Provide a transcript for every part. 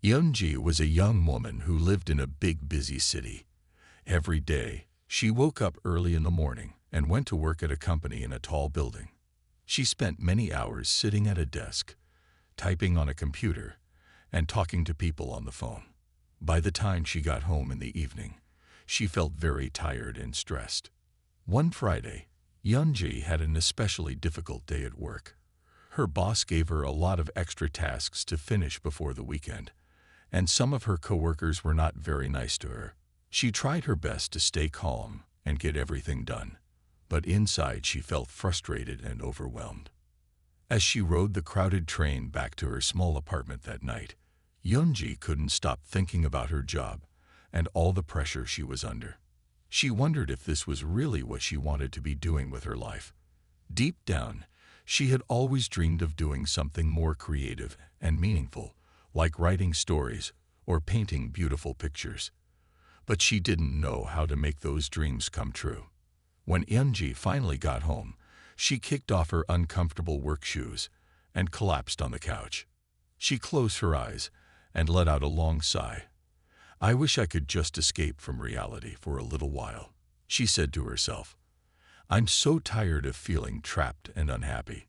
Yoonji was a young woman who lived in a big, busy city. Every day, she woke up early in the morning and went to work at a company in a tall building. She spent many hours sitting at a desk, typing on a computer, and talking to people on the phone. By the time she got home in the evening, she felt very tired and stressed. One Friday, Yoonji had an especially difficult day at work. Her boss gave her a lot of extra tasks to finish before the weekend, and some of her coworkers were not very nice to her. She tried her best to stay calm and get everything done, but inside she felt frustrated and overwhelmed. As she rode the crowded train back to her small apartment that night, Yoonji couldn't stop thinking about her job and all the pressure she was under. She wondered if this was really what she wanted to be doing with her life. Deep down, she had always dreamed of doing something more creative and meaningful, like writing stories or painting beautiful pictures. But she didn't know how to make those dreams come true. When Yoonji finally got home, she kicked off her uncomfortable work shoes and collapsed on the couch. She closed her eyes and let out a long sigh. "I wish I could just escape from reality for a little while," she said to herself. "I'm so tired of feeling trapped and unhappy."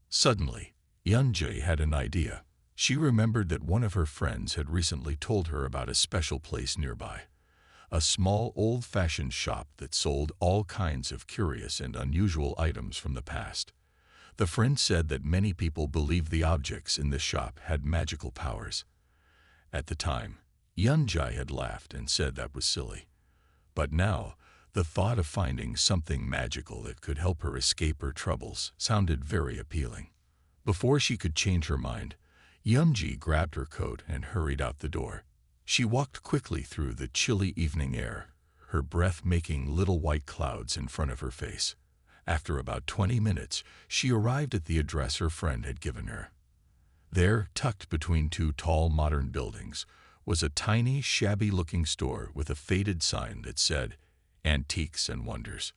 Suddenly, Yoonji had an idea. She remembered that one of her friends had recently told her about a special place nearby, a small old-fashioned shop that sold all kinds of curious and unusual items from the past. The friend said that many people believed the objects in this shop had magical powers. At the time, Yoonji had laughed and said that was silly. But now, the thought of finding something magical that could help her escape her troubles sounded very appealing. Before she could change her mind, Yoonji grabbed her coat and hurried out the door. She walked quickly through the chilly evening air, her breath making little white clouds in front of her face. After about 20 minutes, she arrived at the address her friend had given her. There, tucked between two tall modern buildings, was a tiny, shabby-looking store with a faded sign that said, "Antiques and Wonders."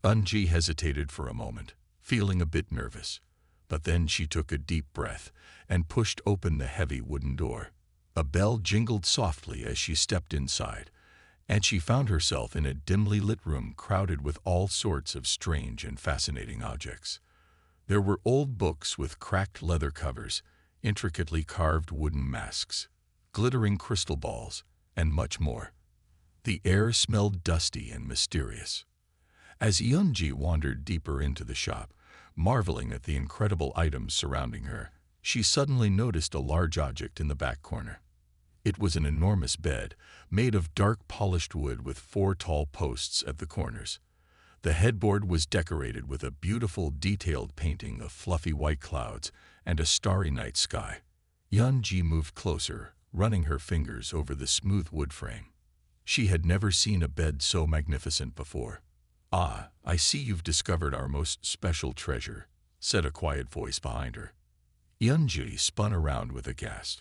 Yoonji hesitated for a moment, feeling a bit nervous, but then she took a deep breath and pushed open the heavy wooden door. A bell jingled softly as she stepped inside, and she found herself in a dimly lit room crowded with all sorts of strange and fascinating objects. There were old books with cracked leather covers, intricately carved wooden masks, glittering crystal balls, and much more. The air smelled dusty and mysterious. As Yoonji wandered deeper into the shop, marveling at the incredible items surrounding her, she suddenly noticed a large object in the back corner. It was an enormous bed, made of dark polished wood with 4 tall posts at the corners. The headboard was decorated with a beautiful detailed painting of fluffy white clouds and a starry night sky. Yoonji moved closer, running her fingers over the smooth wood frame. She had never seen a bed so magnificent before. "Ah, I see you've discovered our most special treasure," said a quiet voice behind her. Yoonji spun around with a gasp.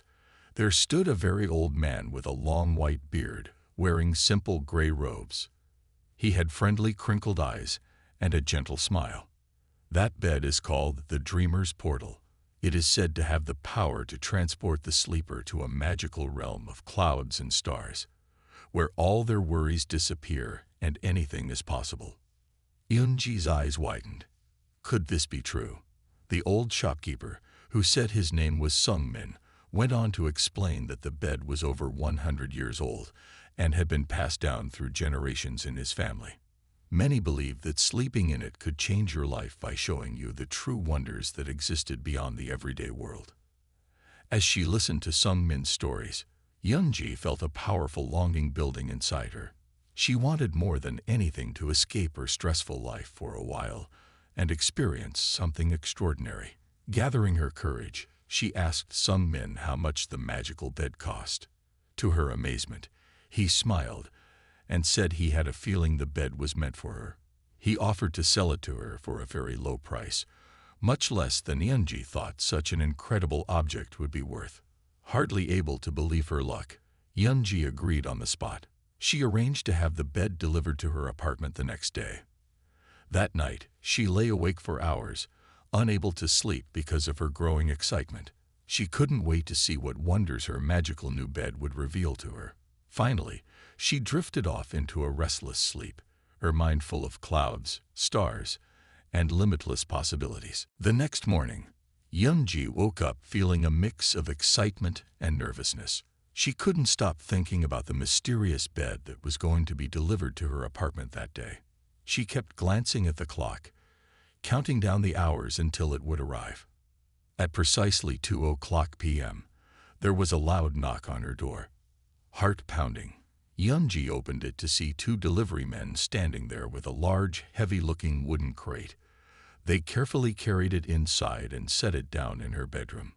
There stood a very old man with a long white beard, wearing simple gray robes. He had friendly crinkled eyes and a gentle smile. "That bed is called the Dreamer's Portal. It is said to have the power to transport the sleeper to a magical realm of clouds and stars, where all their worries disappear and anything is possible." Yoonji's eyes widened. Could this be true? The old shopkeeper, who said his name was Sungmin, went on to explain that the bed was over 100 years old and had been passed down through generations in his family. Many believed that sleeping in it could change your life by showing you the true wonders that existed beyond the everyday world. As she listened to Sungmin's stories, Yoonji felt a powerful longing building inside her. She wanted more than anything to escape her stressful life for a while and experience something extraordinary. Gathering her courage, she asked Sungmin how much the magical bed cost. To her amazement, he smiled and said he had a feeling the bed was meant for her. He offered to sell it to her for a very low price, much less than Yoonji thought such an incredible object would be worth. Hardly able to believe her luck, Yoonji agreed on the spot. She arranged to have the bed delivered to her apartment the next day. That night, she lay awake for hours, unable to sleep because of her growing excitement. She couldn't wait to see what wonders her magical new bed would reveal to her. Finally, she drifted off into a restless sleep, her mind full of clouds, stars, and limitless possibilities. The next morning, Yoonji woke up feeling a mix of excitement and nervousness. She couldn't stop thinking about the mysterious bed that was going to be delivered to her apartment that day. She kept glancing at the clock, counting down the hours until it would arrive. At precisely 2:00 p.m., there was a loud knock on her door. Heart pounding, Yoonji opened it to see two delivery men standing there with a large, heavy-looking wooden crate. They carefully carried it inside and set it down in her bedroom.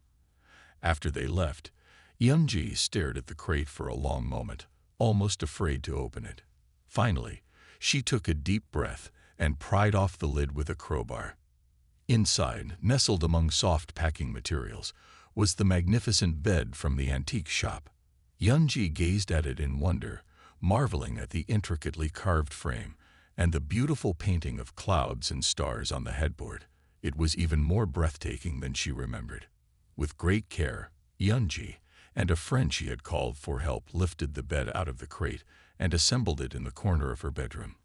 After they left, Yoonji stared at the crate for a long moment, almost afraid to open it. Finally, she took a deep breath and pried off the lid with a crowbar. Inside, nestled among soft packing materials, was the magnificent bed from the antique shop. Yoonji gazed at it in wonder, marveling at the intricately carved frame and the beautiful painting of clouds and stars on the headboard. It was even more breathtaking than she remembered. With great care, Yoonji and a friend she had called for help lifted the bed out of the crate and assembled it in the corner of her bedroom.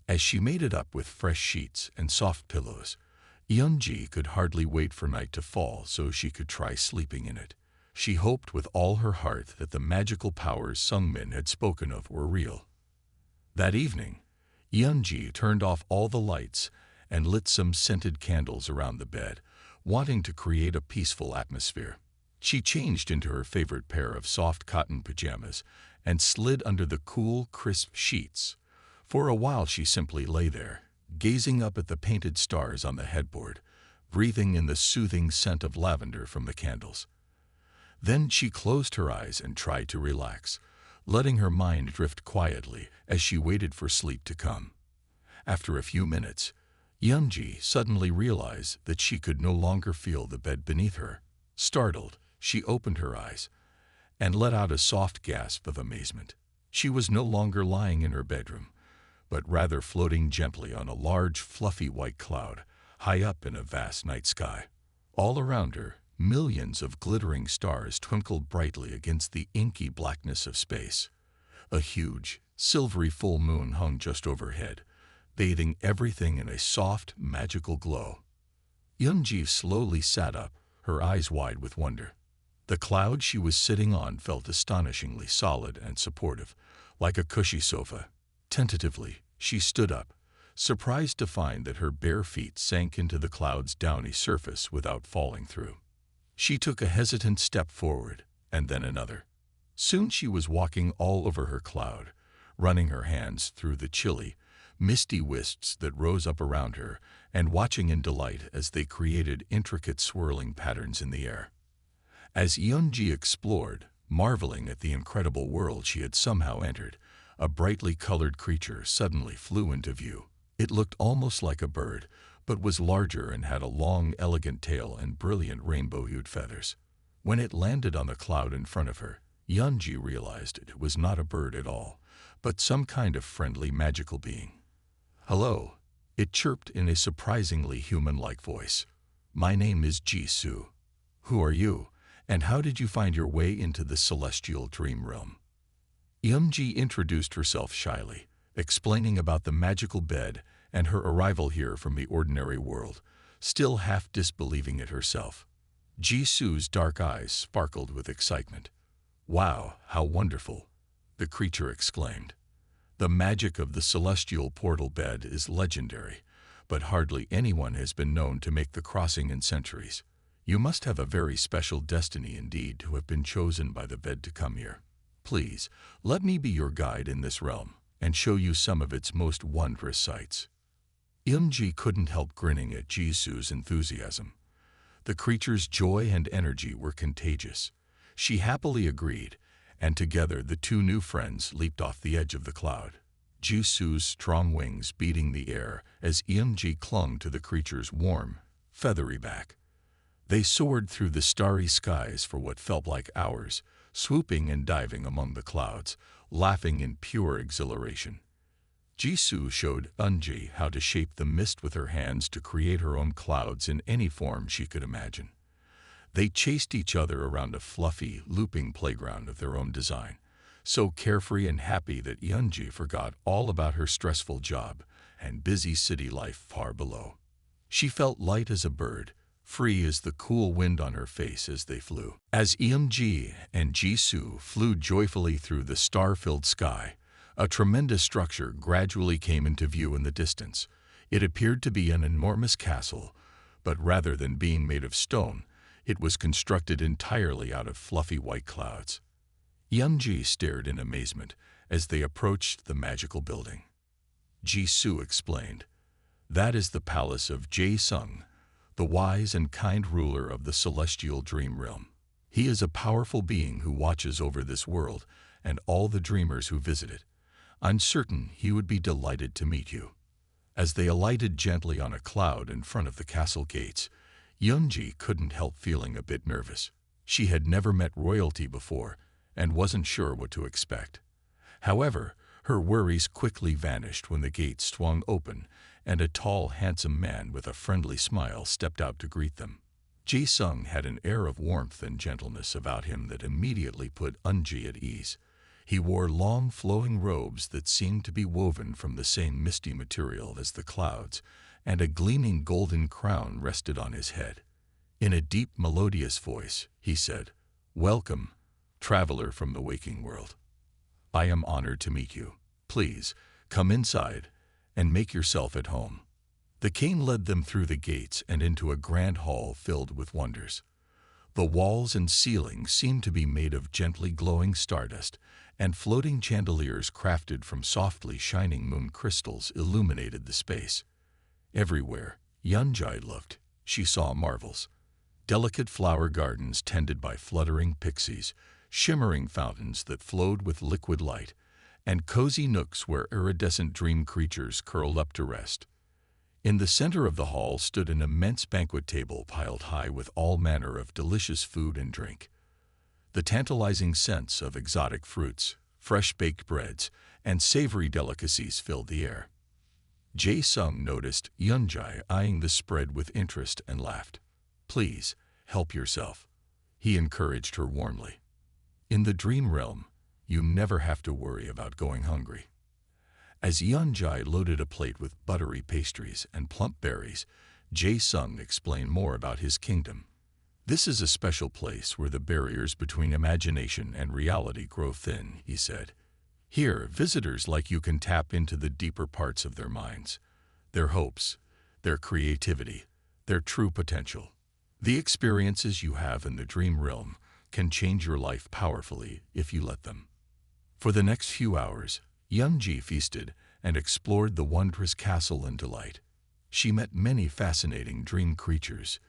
As she made it up with fresh sheets and soft pillows, Yoonji could hardly wait for night to fall so she could try sleeping in it. She hoped with all her heart that the magical powers Sungmin had spoken of were real. That evening, Yoonji turned off all the lights and lit some scented candles around the bed, wanting to create a peaceful atmosphere. She changed into her favorite pair of soft cotton pajamas and slid under the cool, crisp sheets. For a while she simply lay there, gazing up at the painted stars on the headboard, breathing in the soothing scent of lavender from the candles. Then she closed her eyes and tried to relax, letting her mind drift quietly as she waited for sleep to come. After a few minutes, Yoonji suddenly realized that she could no longer feel the bed beneath her. Startled, she opened her eyes and let out a soft gasp of amazement. She was no longer lying in her bedroom, but rather floating gently on a large, fluffy white cloud, high up in a vast night sky. All around her, millions of glittering stars twinkled brightly against the inky blackness of space. A huge, silvery full moon hung just overhead, bathing everything in a soft, magical glow. Yoonji slowly sat up, her eyes wide with wonder. The cloud she was sitting on felt astonishingly solid and supportive, like a cushy sofa. Tentatively, she stood up, surprised to find that her bare feet sank into the cloud's downy surface without falling through. She took a hesitant step forward, and then another. Soon she was walking all over her cloud, running her hands through the chilly, misty wisps that rose up around her and watching in delight as they created intricate swirling patterns in the air. As Yoonji explored, marveling at the incredible world she had somehow entered, a brightly colored creature suddenly flew into view. It looked almost like a bird, but was larger and had a long, elegant tail and brilliant rainbow-hued feathers. When it landed on the cloud in front of her, Yoonji realized it was not a bird at all, but some kind of friendly, magical being. "Hello," it chirped in a surprisingly human-like voice. "My name is Jisoo. Who are you, and how did you find your way into the celestial dream realm?" Yoonji introduced herself shyly, explaining about the magical bed and her arrival here from the ordinary world, still half disbelieving it herself. Jisoo's dark eyes sparkled with excitement. "Wow, how wonderful!" the creature exclaimed. "The magic of the celestial portal bed is legendary, but hardly anyone has been known to make the crossing in centuries. You must have a very special destiny indeed to have been chosen by the bed to come here. Please, let me be your guide in this realm and show you some of its most wondrous sights." Yoonji couldn't help grinning at Jisoo's enthusiasm. The creature's joy and energy were contagious. She happily agreed, and together the two new friends leaped off the edge of the cloud, Jisoo's strong wings beating the air as Yoonji clung to the creature's warm, feathery back. They soared through the starry skies for what felt like hours, swooping and diving among the clouds, laughing in pure exhilaration. Jisoo showed Yoonji how to shape the mist with her hands to create her own clouds in any form she could imagine. They chased each other around a fluffy, looping playground of their own design, so carefree and happy that Yeonji forgot all about her stressful job and busy city life far below. She felt light as a bird, free as the cool wind on her face as they flew. As Yeonji and Jisoo flew joyfully through the star-filled sky, a tremendous structure gradually came into view in the distance. It appeared to be an enormous castle, but rather than being made of stone, it was constructed entirely out of fluffy white clouds. Yeonji stared in amazement as they approached the magical building. Jisoo explained, "That is the palace of Jae-sung, the wise and kind ruler of the celestial dream realm. He is a powerful being who watches over this world and all the dreamers who visit it. I'm certain he would be delighted to meet you." As they alighted gently on a cloud in front of the castle gates, Yeonji couldn't help feeling a bit nervous. She had never met royalty before and wasn't sure what to expect. However, her worries quickly vanished when the gates swung open and a tall, handsome man with a friendly smile stepped out to greet them. Jae-sung had an air of warmth and gentleness about him that immediately put Yeonji at ease. He wore long, flowing robes that seemed to be woven from the same misty material as the clouds, and a gleaming golden crown rested on his head. In a deep, melodious voice, he said, "Welcome, traveler from the waking world. I am honored to meet you. Please, come inside and make yourself at home." The king led them through the gates and into a grand hall filled with wonders. The walls and ceiling seemed to be made of gently glowing stardust, and floating chandeliers crafted from softly shining moon crystals illuminated the space. Everywhere Yeonji looked, she saw marvels. Delicate flower gardens tended by fluttering pixies, shimmering fountains that flowed with liquid light, and cozy nooks where iridescent dream creatures curled up to rest. In the center of the hall stood an immense banquet table piled high with all manner of delicious food and drink. The tantalizing scents of exotic fruits, fresh baked breads, and savory delicacies filled the air. Jae-sung noticed Yeonji eyeing the spread with interest and laughed. "Please, help yourself," he encouraged her warmly. "In the dream realm, you never have to worry about going hungry." As Yeonji loaded a plate with buttery pastries and plump berries, Jae-sung explained more about his kingdom. "This is a special place where the barriers between imagination and reality grow thin," he said. "Here, visitors like you can tap into the deeper parts of their minds, their hopes, their creativity, their true potential. The experiences you have in the dream realm can change your life powerfully if you let them." For the next few hours, Yeonji feasted and explored the wondrous castle in delight. She met many fascinating dream creatures,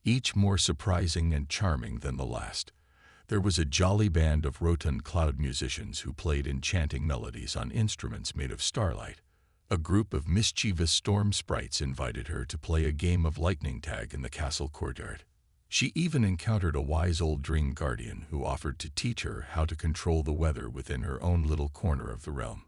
each more surprising and charming than the last. There was a jolly band of rotund cloud musicians who played enchanting melodies on instruments made of starlight. A group of mischievous storm sprites invited her to play a game of lightning tag in the castle courtyard. She even encountered a wise old dream guardian who offered to teach her how to control the weather within her own little corner of the realm.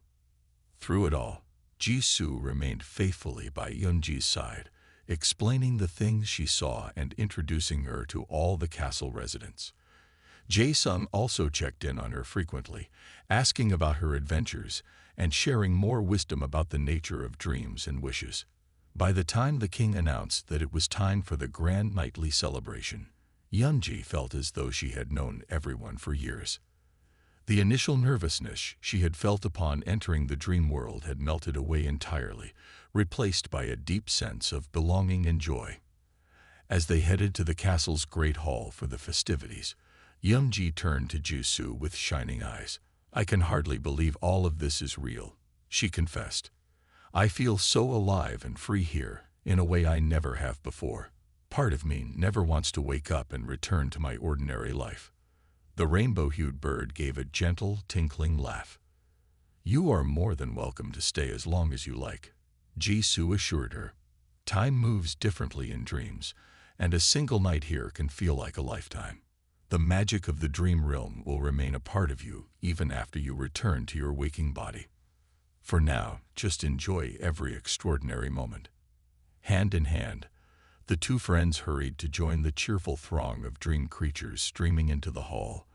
Through it all, Jisoo remained faithfully by Yeonji's side, explaining the things she saw and introducing her to all the castle residents. Jae-sung also checked in on her frequently, asking about her adventures and sharing more wisdom about the nature of dreams and wishes. By the time the king announced that it was time for the grand nightly celebration, Yeonji felt as though she had known everyone for years. The initial nervousness she had felt upon entering the dream world had melted away entirely, replaced by a deep sense of belonging and joy. As they headed to the castle's great hall for the festivities, Yeonji turned to Jisoo with shining eyes. "I can hardly believe all of this is real," she confessed. "I feel so alive and free here, in a way I never have before. Part of me never wants to wake up and return to my ordinary life." The rainbow-hued bird gave a gentle, tinkling laugh. "You are more than welcome to stay as long as you like," Jisoo assured her. "Time moves differently in dreams, and a single night here can feel like a lifetime. The magic of the dream realm will remain a part of you even after you return to your waking body. For now, just enjoy every extraordinary moment." Hand in hand, The two friends hurried to join the cheerful throng of dream creatures streaming into the hall,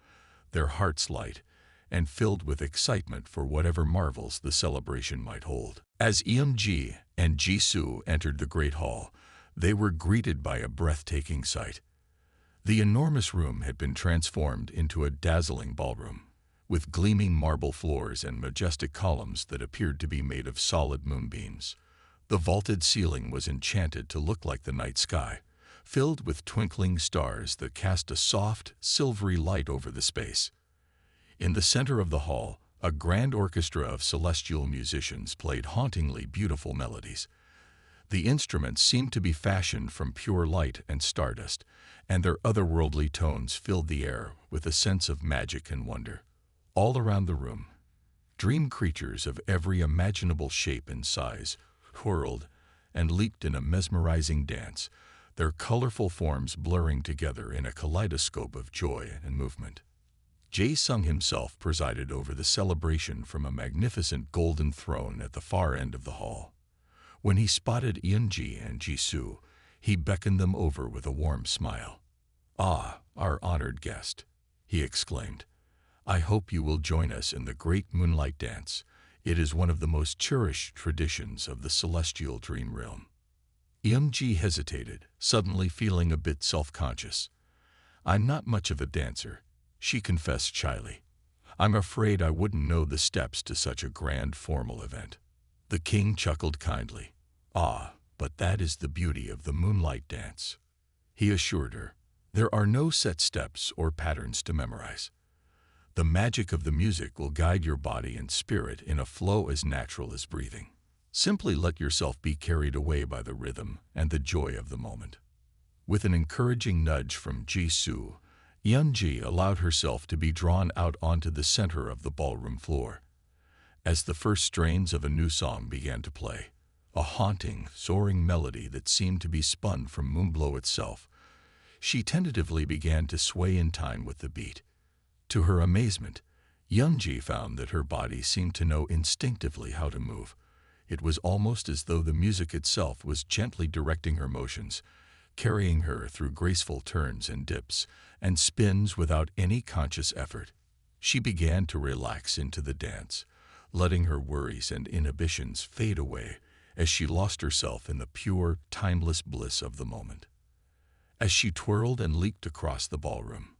their hearts light and filled with excitement for whatever marvels the celebration might hold. As Eun-ji and Jisoo entered the great hall, they were greeted by a breathtaking sight. The enormous room had been transformed into a dazzling ballroom, with gleaming marble floors and majestic columns that appeared to be made of solid moonbeams. The vaulted ceiling was enchanted to look like the night sky, filled with twinkling stars that cast a soft, silvery light over the space. In the center of the hall, a grand orchestra of celestial musicians played hauntingly beautiful melodies. The instruments seemed to be fashioned from pure light and stardust, and their otherworldly tones filled the air with a sense of magic and wonder. All around the room, dream creatures of every imaginable shape and size whirled and leaped in a mesmerizing dance, their colorful forms blurring together in a kaleidoscope of joy and movement. Jae-sung himself presided over the celebration from a magnificent golden throne at the far end of the hall. When he spotted Eun-ji and Jisoo, he beckoned them over with a warm smile. "Ah, our honored guest," he exclaimed. "I hope you will join us in the great moonlight dance. It is one of the most cherished traditions of the celestial dream realm." Eun-ji hesitated, suddenly feeling a bit self-conscious. "I'm not much of a dancer," she confessed shyly. "I'm afraid I wouldn't know the steps to such a grand formal event." The king chuckled kindly. "Ah, but that is the beauty of the moonlight dance," he assured her. "There are no set steps or patterns to memorize. The magic of the music will guide your body and spirit in a flow as natural as breathing. Simply let yourself be carried away by the rhythm and the joy of the moment." With an encouraging nudge from Jisoo, Eun-ji allowed herself to be drawn out onto the center of the ballroom floor. As the first strains of a new song began to play, a haunting, soaring melody that seemed to be spun from Moonglow itself, she tentatively began to sway in time with the beat. To her amazement, Eun-ji found that her body seemed to know instinctively how to move. It was almost as though the music itself was gently directing her motions, carrying her through graceful turns and dips and spins without any conscious effort. She began to relax into the dance, letting her worries and inhibitions fade away as she lost herself in the pure, timeless bliss of the moment. As she twirled and leaped across the ballroom,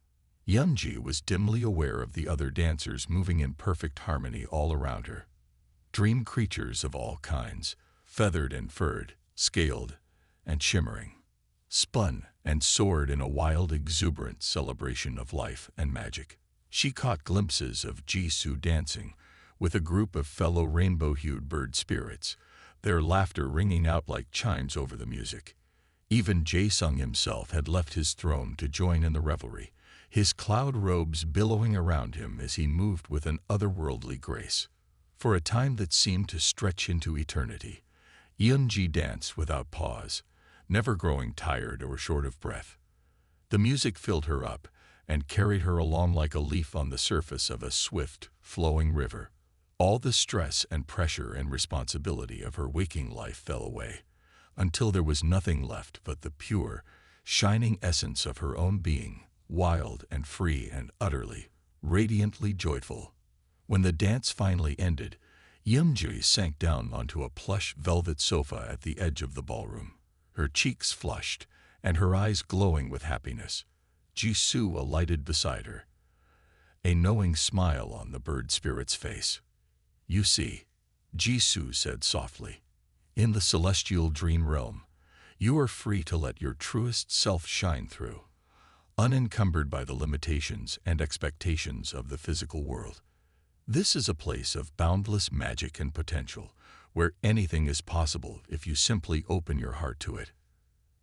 Eun-ji was dimly aware of the other dancers moving in perfect harmony all around her. Dream creatures of all kinds, feathered and furred, scaled and shimmering, spun and soared in a wild, exuberant celebration of life and magic. She caught glimpses of Jisoo dancing with a group of fellow rainbow-hued bird spirits, their laughter ringing out like chimes over the music. Even Jae-sung himself had left his throne to join in the revelry, his cloud robes billowing around him as he moved with an otherworldly grace. For a time that seemed to stretch into eternity, Eun-ji danced without pause, never growing tired or short of breath. The music filled her up and carried her along like a leaf on the surface of a swift, flowing river. All the stress and pressure and responsibility of her waking life fell away, until there was nothing left but the pure, shining essence of her own being, wild and free and utterly, radiantly joyful. When the dance finally ended, Eun-ji sank down onto a plush velvet sofa at the edge of the ballroom, her cheeks flushed and her eyes glowing with happiness. Jisoo alighted beside her, a knowing smile on the bird spirit's face. "You see," Jisoo said softly, "in the celestial dream realm, you are free to let your truest self shine through, unencumbered by the limitations and expectations of the physical world. This is a place of boundless magic and potential, where anything is possible if you simply open your heart to it."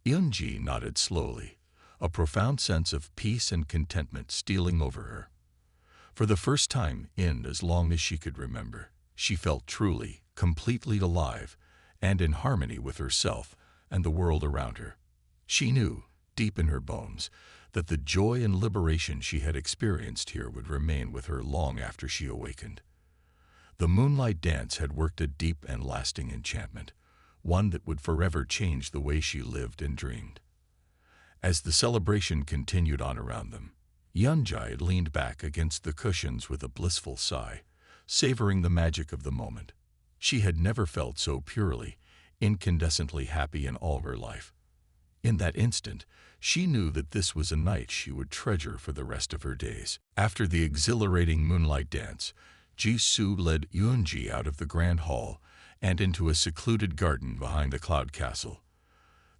Eun-ji nodded slowly, a profound sense of peace and contentment stealing over her. For the first time in as long as she could remember, she felt truly, completely alive and in harmony with herself and the world around her. She knew, deep in her bones, that the joy and liberation she had experienced here would remain with her long after she awakened. The moonlight dance had worked a deep and lasting enchantment, one that would forever change the way she lived and dreamed. As the celebration continued on around them, Yunjai leaned back against the cushions with a blissful sigh, savoring the magic of the moment. She had never felt so purely, incandescently happy in all her life. In that instant, she knew that this was a night she would treasure for the rest of her days. After the exhilarating moonlight dance, Jisoo led Yunji out of the grand hall and into a secluded garden behind the cloud castle.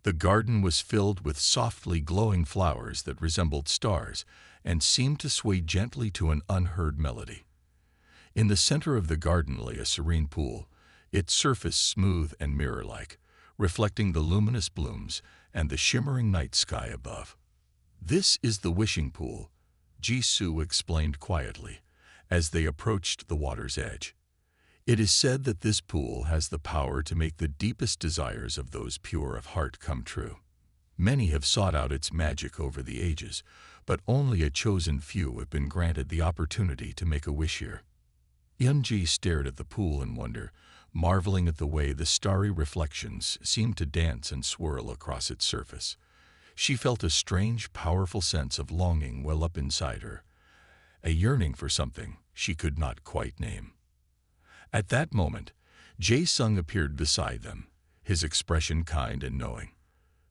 The garden was filled with softly glowing flowers that resembled stars and seemed to sway gently to an unheard melody. In the center of the garden lay a serene pool, its surface smooth and mirror-like, reflecting the luminous blooms and the shimmering night sky above. "This is the wishing pool," Jisoo explained quietly, as they approached the water's edge. "It is said that this pool has the power to make the deepest desires of those pure of heart come true. Many have sought out its magic over the ages, but only a chosen few have been granted the opportunity to make a wish here." Yunji stared at the pool in wonder, marveling at the way the starry reflections seemed to dance and swirl across its surface. She felt a strange, powerful sense of longing well up inside her, a yearning for something she could not quite name. At that moment, Jae-sung appeared beside them, his expression kind and knowing.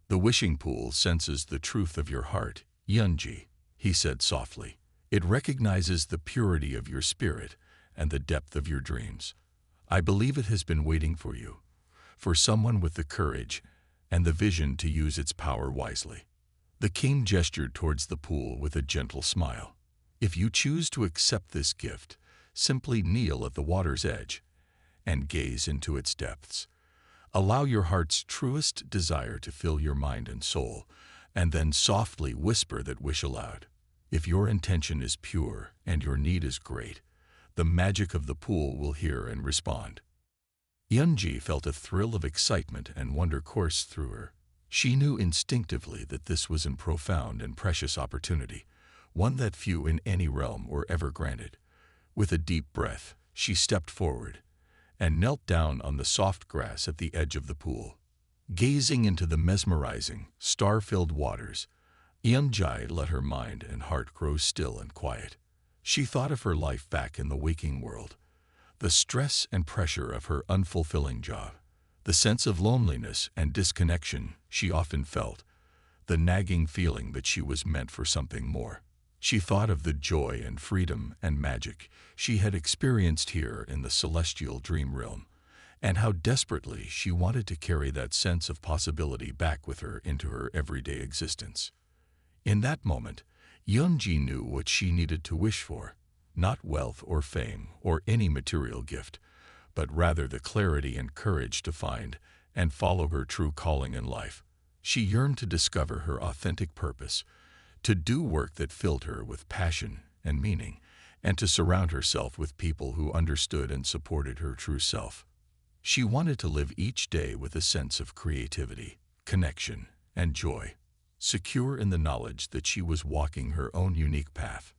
"The wishing pool senses the truth of your heart, Yunji," he said softly. "It recognizes the purity of your spirit and the depth of your dreams. I believe it has been waiting for you, for someone with the courage and the vision to use its power wisely." The king gestured towards the pool with a gentle smile. "If you choose to accept this gift, simply kneel at the water's edge and gaze into its depths. Allow your heart's truest desire to fill your mind and soul, and then softly whisper that wish aloud. If your intention is pure and your need is great, the magic of the pool will hear and respond." Yunji felt a thrill of excitement and wonder course through her. She knew instinctively that this was a profound and precious opportunity, one that few in any realm were ever granted. With a deep breath, she stepped forward and knelt down on the soft grass at the edge of the pool. Gazing into the mesmerizing, star-filled waters, Yunji let her mind and heart grow still and quiet. She thought of her life back in the waking world, the stress and pressure of her unfulfilling job, the sense of loneliness and disconnection she often felt, the nagging feeling that she was meant for something more. She thought of the joy and freedom and magic she had experienced here in the celestial dream realm, and how desperately she wanted to carry that sense of possibility back with her into her everyday existence. In that moment, Yunji knew what she needed to wish for, not wealth or fame or any material gift, but rather the clarity and courage to find and follow her true calling in life. She yearned to discover her authentic purpose, to do work that filled her with passion and meaning, and to surround herself with people who understood and supported her true self. She wanted to live each day with a sense of creativity, connection, and joy, secure in the knowledge that she was walking her own unique path.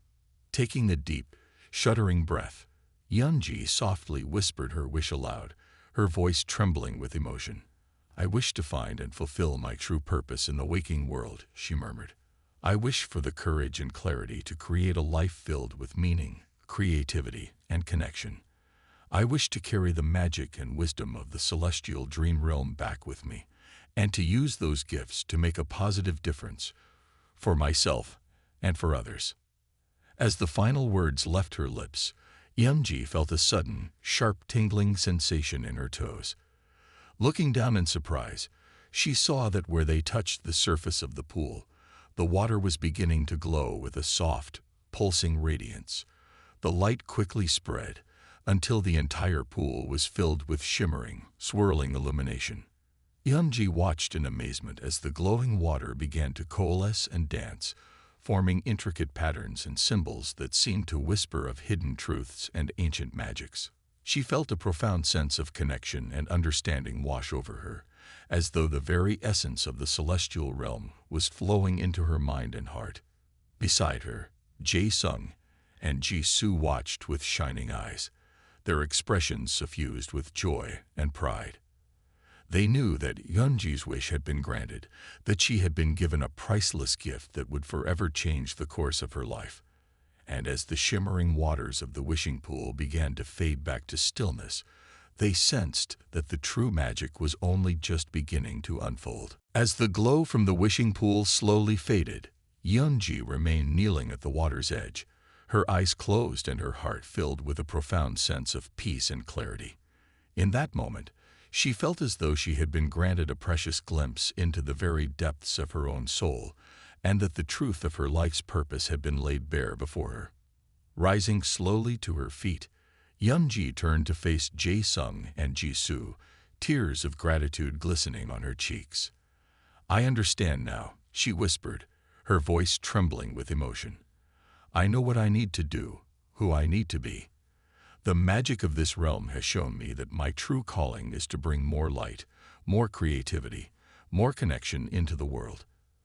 Taking a deep, shuddering breath, Yunji softly whispered her wish aloud, her voice trembling with emotion. "I wish to find and fulfill my true purpose in the waking world," she murmured. "I wish for the courage and clarity to create a life filled with meaning, creativity, and connection. I wish to carry the magic and wisdom of the celestial dream realm back with me, and to use those gifts to make a positive difference for myself and for others." As the final words left her lips, Yunji felt a sudden, sharp tingling sensation in her toes. Looking down in surprise, she saw that where they touched the surface of the pool, the water was beginning to glow with a soft, pulsing radiance. The light quickly spread until the entire pool was filled with shimmering, swirling illumination. Yunji watched in amazement as the glowing water began to coalesce and dance, forming intricate patterns and symbols that seemed to whisper of hidden truths and ancient magics. She felt a profound sense of connection and understanding wash over her, as though the very essence of the celestial realm was flowing into her mind and heart. Beside her, Jae-sung and Jisoo watched with shining eyes, their expressions suffused with joy and pride. They knew that Yunji's wish had been granted, that she had been given a priceless gift that would forever change the course of her life. And as the shimmering waters of the wishing pool began to fade back to stillness, they sensed that the true magic was only just beginning to unfold. As the glow from the wishing pool slowly faded, Yunji remained kneeling at the water's edge, her eyes closed and her heart filled with a profound sense of peace and clarity. In that moment, she felt as though she had been granted a precious glimpse into the very depths of her own soul, and that the truth of her life's purpose had been laid bare before her. Rising slowly to her feet, Yunji turned to face Jae-sung and Jisoo, tears of gratitude glistening on her cheeks. "I understand now," she whispered, her voice trembling with emotion. "I know what I need to do, who I need to be. The magic of this realm has shown me that my true calling is to bring more light, more creativity, more connection into the world.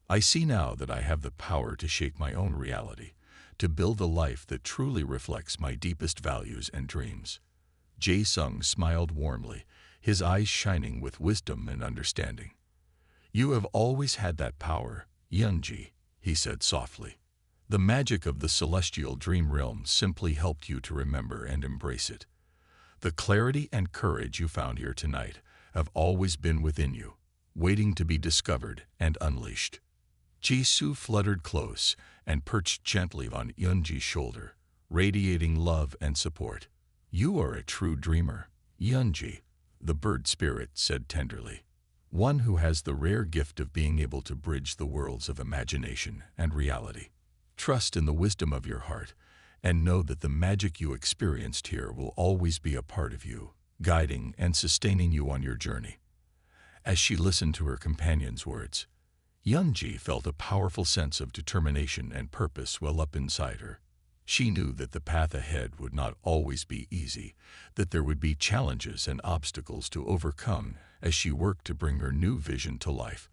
I see now that I have the power to shape my own reality, to build a life that truly reflects my deepest values and dreams." Jae-sung smiled warmly, his eyes shining with wisdom and understanding. "You have always had that power, Yunji," he said softly. "The magic of the celestial dream realm simply helped you to remember and embrace it. The clarity and courage you found here tonight have always been within you, waiting to be discovered and unleashed." Jisoo fluttered close and perched gently on Yunji's shoulder, radiating love and support. "You are a true dreamer, Yunji," the bird spirit said tenderly. "One who has the rare gift of being able to bridge the worlds of imagination and reality. Trust in the wisdom of your heart, and know that the magic you experienced here will always be a part of you, guiding and sustaining you on your journey." As she listened to her companion's words, Yunji felt a powerful sense of determination and purpose well up inside her. She knew that the path ahead would not always be easy, that there would be challenges and obstacles to overcome as she worked to bring her new vision to life.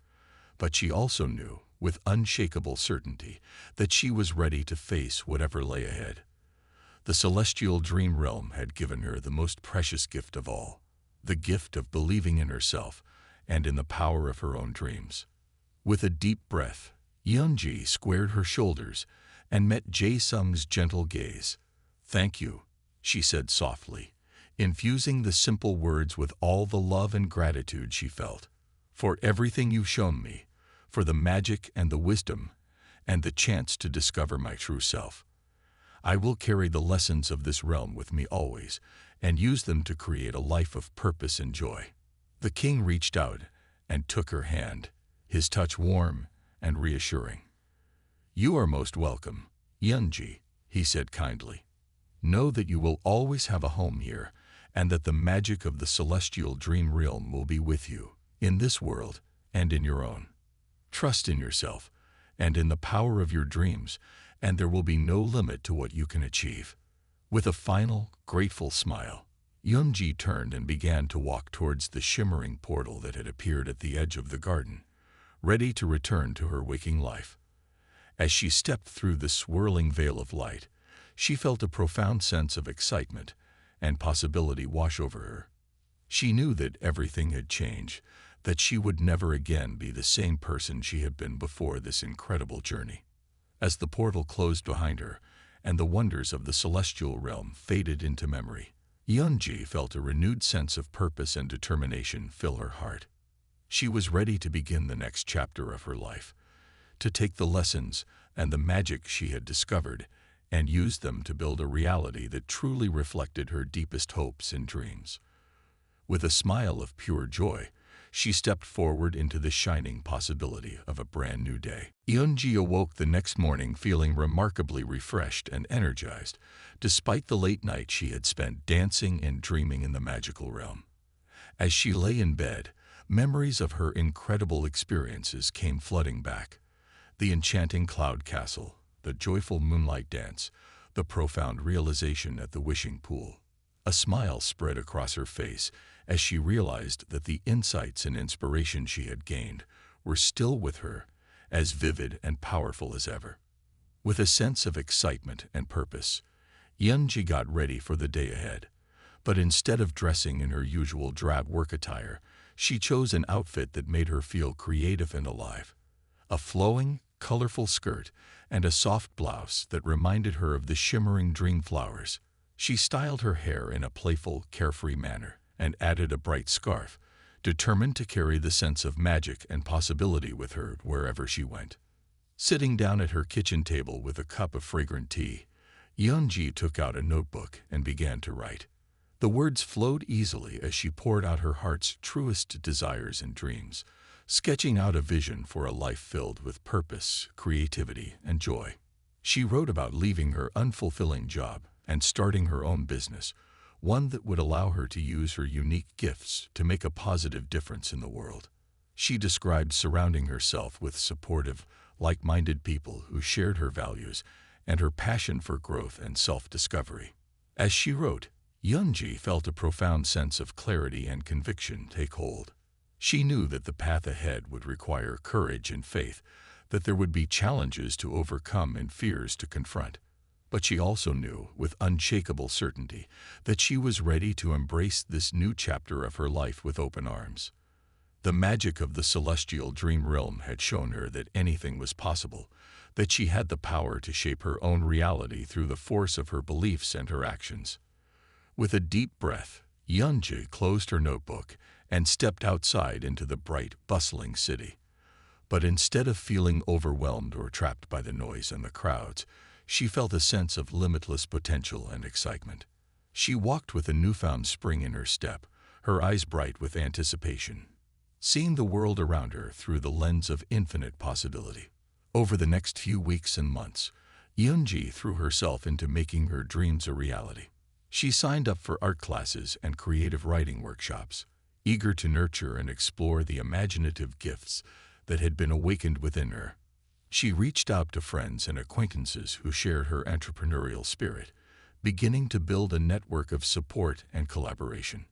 But she also knew, with unshakable certainty, that she was ready to face whatever lay ahead. The celestial dream realm had given her the most precious gift of all, the gift of believing in herself and in the power of her own dreams. With a deep breath, Yunji squared her shoulders and met Jae-sung's gentle gaze. "Thank you," she said softly, infusing the simple words with all the love and gratitude she felt. "For everything you've shown me, for the magic and the wisdom, and the chance to discover my true self. I will carry the lessons of this realm with me always, and use them to create a life of purpose and joy." The king reached out and took her hand, his touch warm and reassuring. "You are most welcome, Yunji," he said kindly. "Know that you will always have a home here, and that the magic of the celestial dream realm will be with you, in this world and in your own. Trust in yourself and in the power of your dreams, and there will be no limit to what you can achieve." With a final, grateful smile, Yunji turned and began to walk towards the shimmering portal that had appeared at the edge of the garden, ready to return to her waking life. As she stepped through the swirling veil of light, she felt a profound sense of excitement and possibility wash over her. She knew that everything had changed, that she would never again be the same person she had been before this incredible journey. As the portal closed behind her, and the wonders of the celestial realm faded into memory, Yunji felt a renewed sense of purpose and determination fill her heart. She was ready to begin the next chapter of her life, to take the lessons and the magic she had discovered and use them to build a reality that truly reflected her deepest hopes and dreams. With a smile of pure joy, she stepped forward into the shining possibility of a brand new day. Yunji awoke the next morning feeling remarkably refreshed and energized, despite the late night she had spent dancing and dreaming in the magical realm. As she lay in bed, memories of her incredible experiences came flooding back. The enchanting cloud castle, the joyful moonlight dance, the profound realization at the wishing pool. A smile spread across her face as she realized that the insights and inspiration she had gained were still with her, as vivid and powerful as ever. With a sense of excitement and purpose, Yunji got ready for the day ahead. But instead of dressing in her usual drab work attire, She chose an outfit that made her feel creative and alive. A flowing, colorful skirt and a soft blouse that reminded her of the shimmering dream flowers. She styled her hair in a playful, carefree manner and added a bright scarf, determined to carry the sense of magic and possibility with her wherever she went. Sitting down at her kitchen table with a cup of fragrant tea, Yeonji took out a notebook and began to write. The words flowed easily as she poured out her heart's truest desires and dreams, sketching out a vision for a life filled with purpose, creativity, and joy. She wrote about leaving her unfulfilling job and starting her own business, one that would allow her to use her unique gifts to make a positive difference in the world. She described surrounding herself with supportive, like-minded people who shared her values and her passion for growth and self-discovery. As she wrote, Yeonji felt a profound sense of clarity and conviction take hold. She knew that the path ahead would require courage and faith, that there would be challenges to overcome and fears to confront. But she also knew, with unshakable certainty, that she was ready to embrace this new chapter of her life with open arms. The magic of the celestial dream realm had shown her that anything was possible, that she had the power to shape her own reality through the force of her beliefs and her actions. With a deep breath, Yeonji closed her notebook and stepped outside into the bright, bustling city. But instead of feeling overwhelmed or trapped by the noise and the crowds, she felt a sense of limitless potential and excitement. She walked with a newfound spring in her step, her eyes bright with anticipation, seeing the world around her through the lens of infinite possibility. Over the next few weeks and months, Yeonji threw herself into making her dreams a reality. She signed up for art classes and creative writing workshops, eager to nurture and explore the imaginative gifts that had been awakened within her. She reached out to friends and acquaintances who shared her entrepreneurial spirit, beginning to build a network of support and collaboration.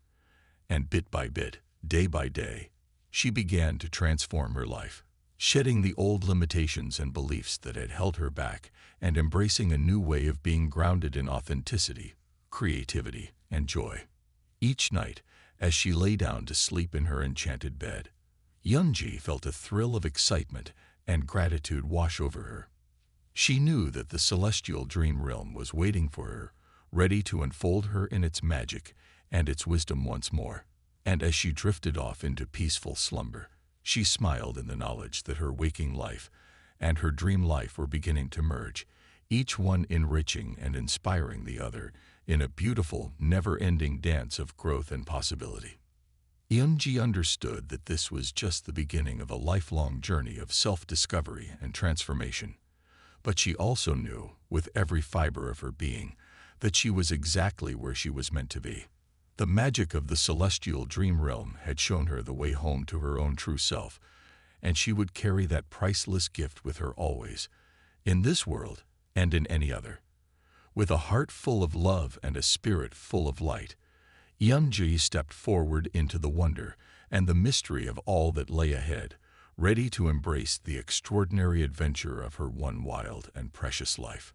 And bit by bit, day by day, she began to transform her life, shedding the old limitations and beliefs that had held her back and embracing a new way of being grounded in authenticity, creativity, and joy. Each night, as she lay down to sleep in her enchanted bed, Yeonji felt a thrill of excitement and gratitude wash over her. She knew that the celestial dream realm was waiting for her, ready to unfold her in its magic and its wisdom once more. And as she drifted off into peaceful slumber, she smiled in the knowledge that her waking life and her dream life were beginning to merge, each one enriching and inspiring the other in a beautiful, never-ending dance of growth and possibility. Yeonji understood that this was just the beginning of a lifelong journey of self-discovery and transformation. But she also knew, with every fiber of her being, that she was exactly where she was meant to be. The magic of the celestial dream realm had shown her the way home to her own true self, and she would carry that priceless gift with her always, in this world and in any other. With a heart full of love and a spirit full of light, Yeonji stepped forward into the wonder and the mystery of all that lay ahead, ready to embrace the extraordinary adventure of her one wild and precious life.